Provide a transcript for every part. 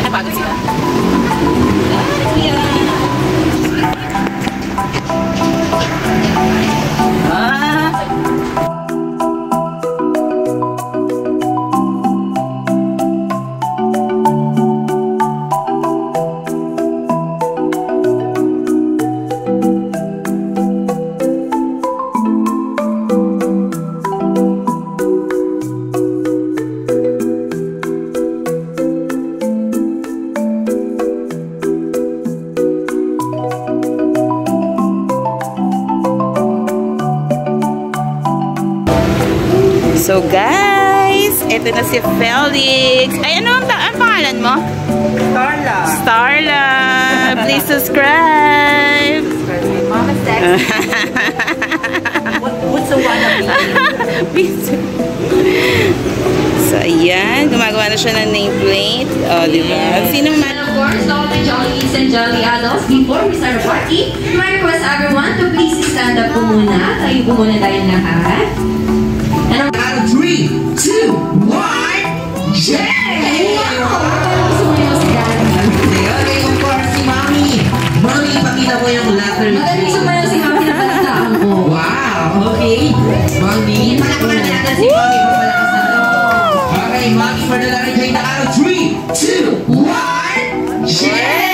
Napagod sila. So guys, ito na si Felix. Ay, ano ang pangalan mo? Starla. Starla. Please subscribe. Mama Sex. What's the one of So ayan, gumagawa na siya ng nameplate. O, diba? Sino man? And of course, all the jollies and jolly adults, before we start the party, my request everyone to please stand up po muna. Tayo po muna tayong lahat. And out of 3, 2, 1, Jay! sumayaw si Daddy. Okay, of course, si Mami. Mami, ipakita mo yung letter J. Magaling sumayaw si Mami na palataan ko. Wow, okay. Mami, palakpakan natin si Mami kung palakas na ito. Okay, Mami, for the letter J na out of 3, 2, 1, Jay!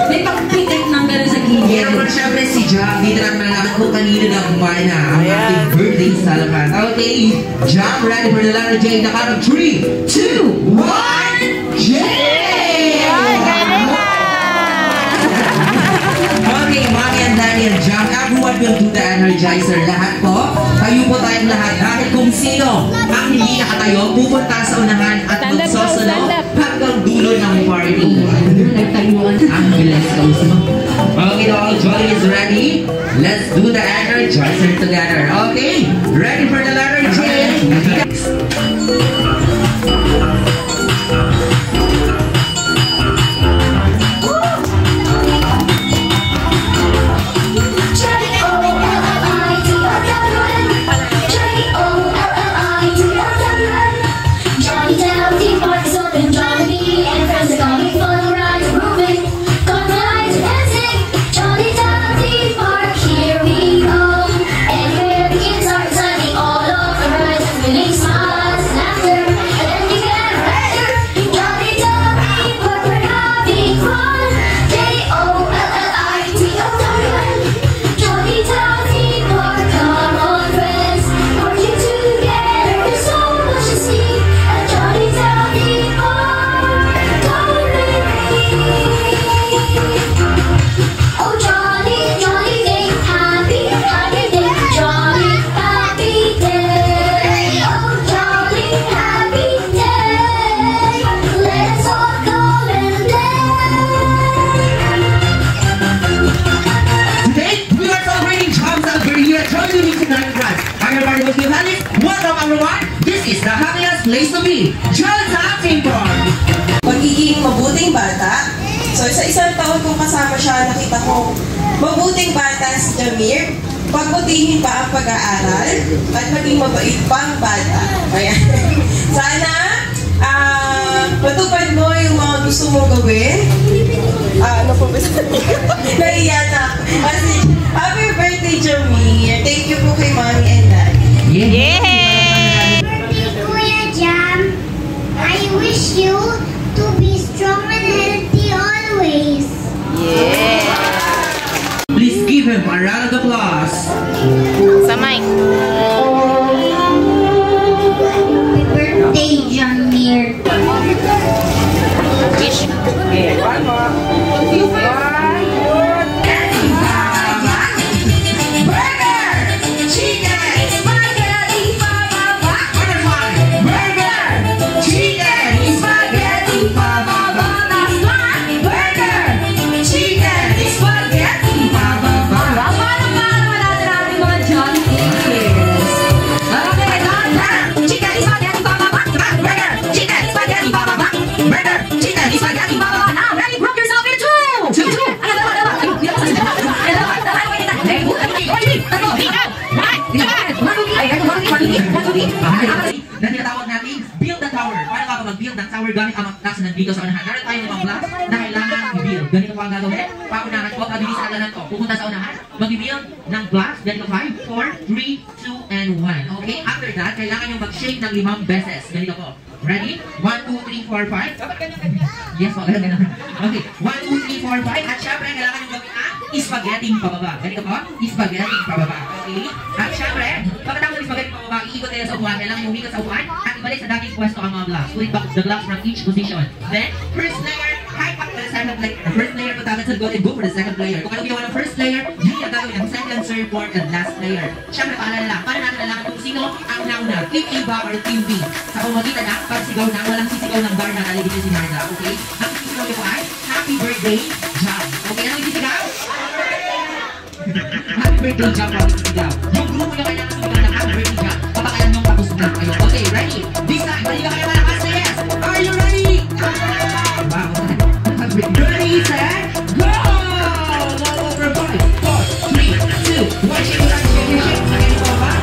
May pagpitik ng gano'n sa gilid. Pero kung syempre si Jam, dito natin malalaman kung kanino na kumain na ang ating birthday sa lahat. Okay, Jam, ready for the letter J na out of 3, 2, 1, J! Okay, Mami and Daddy and Jam, everyone will do the energizer. Lahat po, tayo po tayong lahat. Dahil kung sino ang hindi nakatayo, pupunta sa unahan at magsosunod hanggang dulo ng party. Ang bilis ka mo. Okay, all Jolly is ready. Let's do the energizer together. Okay, ready for the letter J? Place to be, John's Acting Park! Pagiging mabuting bata. So sa isang taon kong kasama siya, nakita ko mabuting bata si Jamir. Pagbutihin pa ang pag-aaral at maging mabait pang bata. Ayan. Sana matupad mo yung mga gusto mong gawin. Ano po ba sa Naiya na. Kasi happy birthday, Jamir. Thank you po kay Mommy and Daddy. Yeah! I wish you to be strong and healthy always. Yeah! Please give him a round of applause. Sa mic. Happy birthday, Jamir. Wish. Okay, one more. Burger! Chicken! Spaghetti! mag-build ng tower gamit ang mga blocks na nandito sa unahan. Meron tayong 5 blocks na kailangan i-build. Ganito po ang gagawin. Paunahan ko, pabilis ang lahat ko. Pupunta sa unahan, mag-build ng blocks. Ganito 5, 4, 3, 2, and 1. Okay? After that, kailangan yung mag-shake ng 5 beses. Ganito po. Ready? 1, 2, 3, 4, 5. Yes po, ganun. Okay. 1, 2, 3, 4, 5. At syempre, kailangan yung gawin ang spaghetti pababa. Ganito po? Spaghetti pababa. Okay? At syempre, pagkatapos ng spaghetti pababa, iikot tayo sa upuan. Kailangan yung umikot sa upuan at ibalik sa dating pwesto ang mga blocks. Put back the blocks from each position. Then, first layer, high up to the second layer. The first layer, pagkatapos sa likod, and go for the second layer. Kung ano ginawa ng first layer, yun yung gagawin ng second, third, fourth, and last layer. Syempre, paalala lang. Paano natin nalaman kung sino ang nauna? Team A ba or Team B? Sa pamagitan ng pagsigaw na walang sisigaw ng bar na naligid si Narda. Okay? Ang sisigaw niyo po ay Happy Birthday, Jam. Okay, ano yung sisigaw? Happy Birthday, Jam po ang sisigaw. Yung grupo nyo kailangan sumigaw ng Happy Birthday, Jam. Papakalan nyo tapos na kayo. Okay, ready? This time, ready ba kayo malakas na yes? Are you ready? Wow, ready, set, go! Over 5, 4, 3, 2, 1, shake it out, shake it, shake it. Again, go back.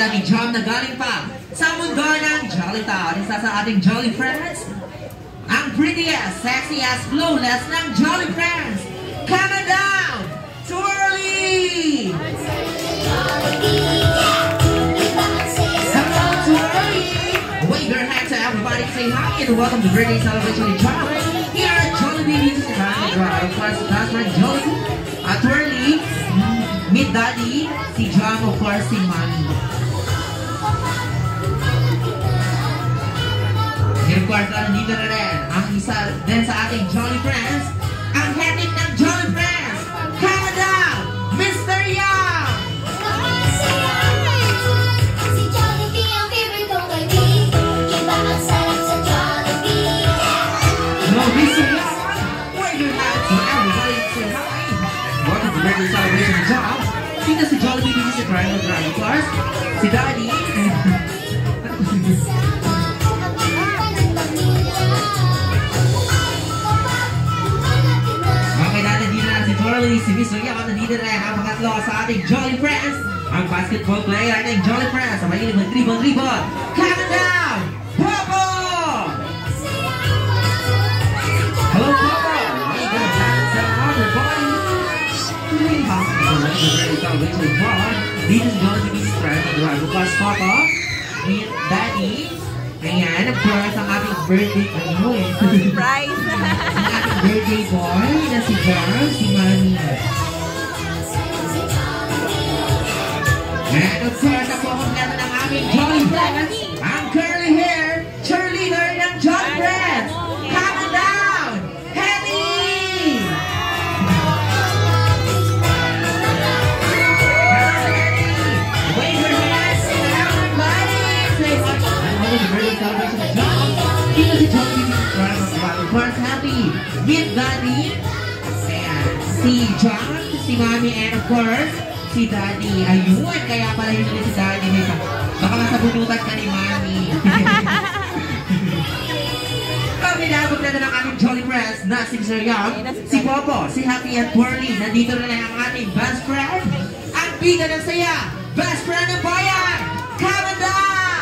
Ni Jam na galing pa sa mundo ng Jolly Town. Isa sa ating Jolly Friends, ang prettiest, sexiest, flawless ng Jolly Friends. Come on down, Twirly! Hello, Twirly! Wave your hands to everybody, say hi and welcome to birthday celebration in Jam. Here at Jolly Babies, of course, that's my Jolly. Twirly, meet Daddy, si Jam, of course, si Mommy. Of course, nandito na rin ang isa din sa ating Jolly Friends, ang heading ng Jolly Friends. Come on down, Mr. Young! Si Jollibee ang favorite kong kaibigan. Iba ang sarap sa Jollibee. No, Mr. Young! Where you have to everybody say hi! Welcome to birthday celebration Jam. Sino si Jollibee din si Brian Of course, si Daddy. Si Miss Young, nandito na ang pangatlo sa ating Jolly Friends, ang basketball player ng Jolly Friends sa mahilig mag-dribble. Come down, Popo! Hello, Popo! Hey, good hands on your body. Dito si Jolly Miss Friends ang drive. Bukas, Popo, with Daddy. Ayan, of course, ang ating birthday. Surprise! Ang ating birthday boy na si Jam, si Manny. And of course, ako ang kompleto ng aming Jolly Friends, ang curly hair cheerleader ng Jolly Friends. Come on down, Henny! Wave your hands to everybody! Say what? I'm over the birthday celebration of Jam. Dito si Jolly Friends, of course, happy with Daddy. Ayan, si John, si Mami, and of course, si Daddy. Ayun, kaya pala yun si Daddy. Baka nasa bunutan ka ni Mami. Kami nabog na ng aming Jolly Friends na si Mr. Young, si Popo, si Happy at Twirly. Nandito na ang ating best friend, ang biga ng saya, best friend ng bayan. Come on down!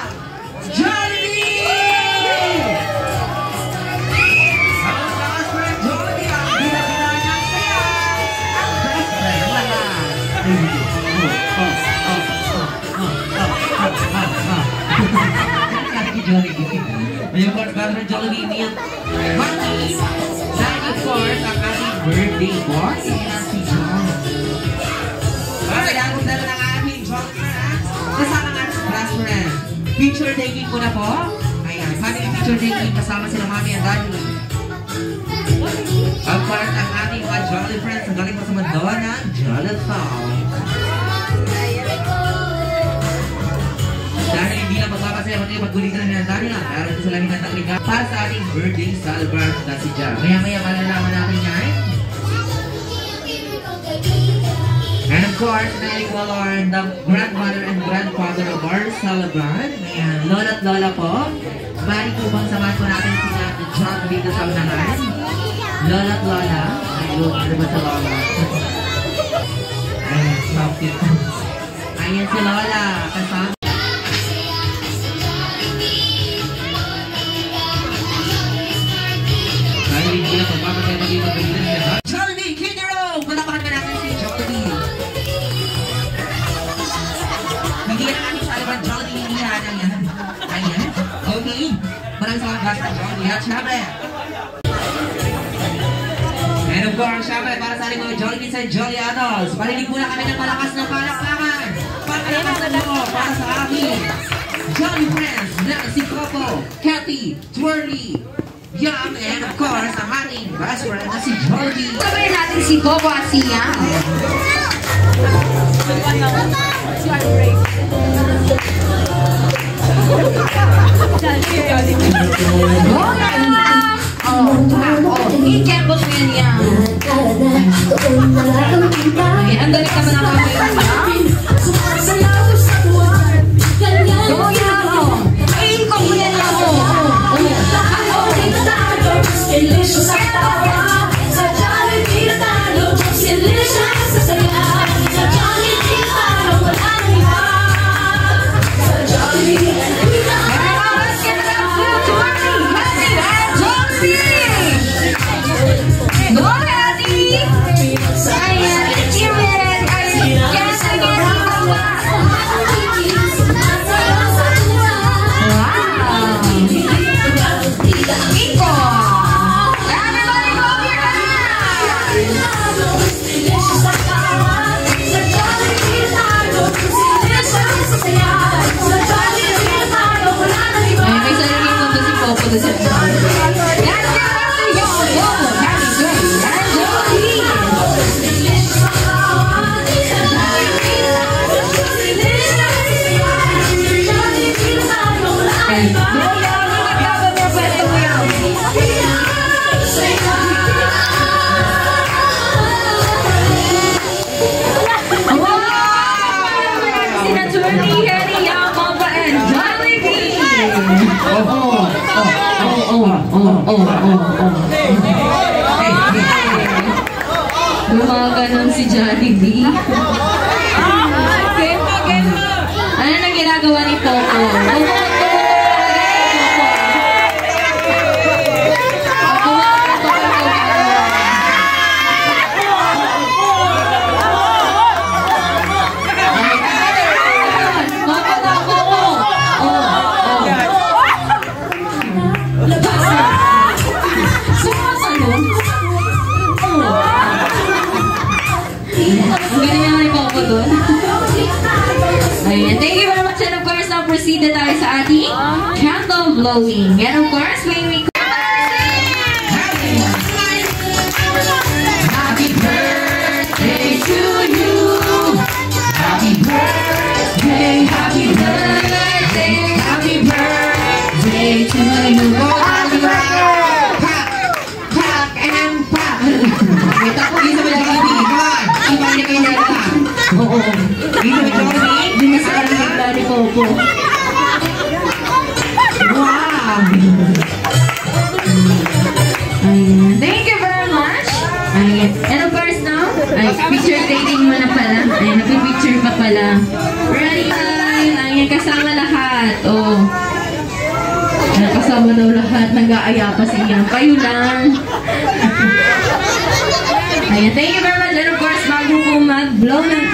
Brother Jollibee Meal Party. Dahil of course, ang ating birthday boy. Ayan si John. Alright, ang ganda ng ating John friends. Kasama ng ating class friend. Picture taking ko na po. Ayan, family picture taking kasama sila mami and daddy. Of course, ang ating mga Jolly friends ang galing po sa Madonna, Jolly Town. Dahil hindi lang magpapasaya kundi maggulitan na ng daddy na. Meron ito sila ng takliga para sa ating birthday celebration na si Jam. Maya-maya malalaman natin yan. And of course, na-equal are the grandmother and grandfather of our celebrant. Ayan, lola at lola po. Bali po bang samahan po natin sila at John dito sa unahan? Lola at lola. Ayun, ano ba sa lola? Ayan, so cute. Ayan si lola. Kasama. Dahil hindi lang magpapasaya magiging magiging niya. Jollibee, Kid Row! Palapakan ba natin si Jollibee? Hindi na natin sa alaman Jollibee, hindi na yan. Ayan. Okay. Maraming salamat guys sa Jollibee. At syempre. And of course, syempre, para sa ating mga Jollibee and Jolly Adults, parinig muna kami ng malakas ng palakpakan. Pagkalakas ng mo para sa aking Jolly friends na si Coco, Kathy, Twirly, Yum, and of course, ang ating best friend na si Jollibee. Sabayin natin si Coco at si Yum. I-kembot mo yan yan. Ang galing naman ang kamay yan. Gawin mo. I-ikot mo yan ako. Delicious at tawa. Sa Jollibee na talo. Delicious sa saya. Sa Jollibee na talo. Wala na iba. Sa Jollibee na talo. Gumaganon si Jollibee. Ano nang ginagawa ni Coco? Ayan. Thank you very much. And of course, now proceed na tayo sa ating candle blowing. And of course, when we happy birthday to you. Happy birthday, happy birthday, happy birthday to you. Happy birthday! Pack and pack. Ito po, isa ba yung Jollibee? Come on! Iba niya kayo nila. Oo. Isa ba Jollibee? Hindi na sa alam ni Coco. Wow! Ayan. Thank you very much. Ayan. And of course now, ay, picture taking mo na pala. Ayan, napipicture pa pala. Ready? Ayan, kasama lahat. Oh. Ayan, kasama daw lahat. Nag-aaya pa siya. Kayo lang. Ayan, thank you very much. And of course, bago po mag-blow ng